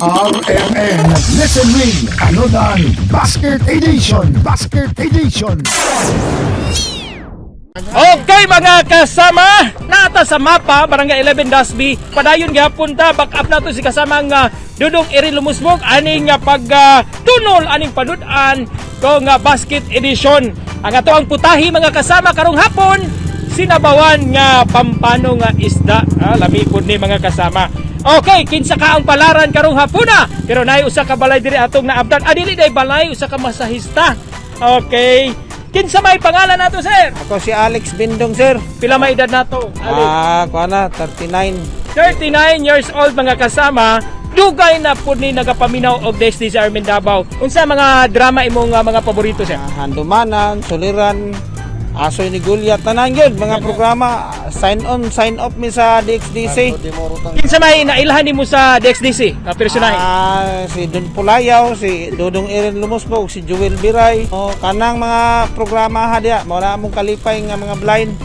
RMN Listen Win Anodan Basket Edition Okay mga kasama, nata sa mapa Barangay 11 Dasby, padayon gyapon ta back up nato si kasamang Dudong Erin Lumusbog aning tunol aning panudan kung basket edition. Ang ato ang putahi mga kasama karong hapon sinabawan nga pampano nga isda. Lami pud ni mga kasama. Okay, kinsa ka ang palaran karong hapuna. Pero naay usa ka balay diri atong naabdan. Dili day balay usa ka masahista. Okay. Kinsa may pangalan nato, sir? Ako si Alex Bindong, sir. Pila may edad nato? Kuana 39. 39 years old mga kasama. Dugay na pud ni nagapaminaw og Destiny sa Armin Davao. Unsa mga drama imong mga paborito, sir? Handumanan, Suliran, Asoy ni Gulyat, tanan yun, mga programa, sign on, sign off mi sa DXDC. Kinsa may nailhan nimo sa DXDC? Ka personahe? Si Don Pulayaw, si Dudong Erin Lumusbog, si Joel Biray. Kanang mga programa ha diya, muna mong kalipay nga mga blind.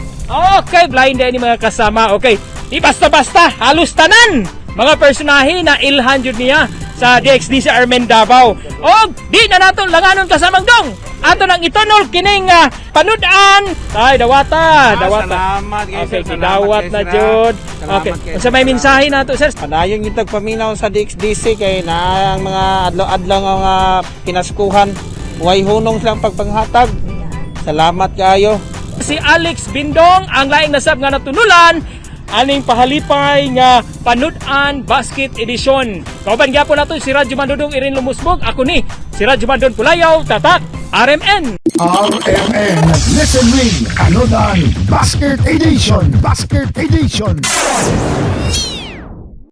Okay, blind din ni mga kasama. Okay, di basta-basta, halos tanan mga personahe na ilhan jud niya sa DXDC Armin Davao. O di na nato langanon kasamang dong. Ato nang itunol kining panudan. Ay dawata. Salamat guys. Okay, kinawat na jud. Okay. Unsa may mensahe nato, sir? Padayon yung tagpaminaw sa DXDC kay na ang mga adlaw-adlaw nga pinaskuhan. Way hunong silang pagpanghatag. Salamat kayo. Si Alex Bindong ang laing nasab nga natunulan aning pahalipay nga panudan basket edition. Kauban gyapon nato si Radyo Mandudong Erin Lumusbog. Ako ni si Radyo Mandon Pulayaw, tatak RMN. RMN Listen Win Anodan Basket Edition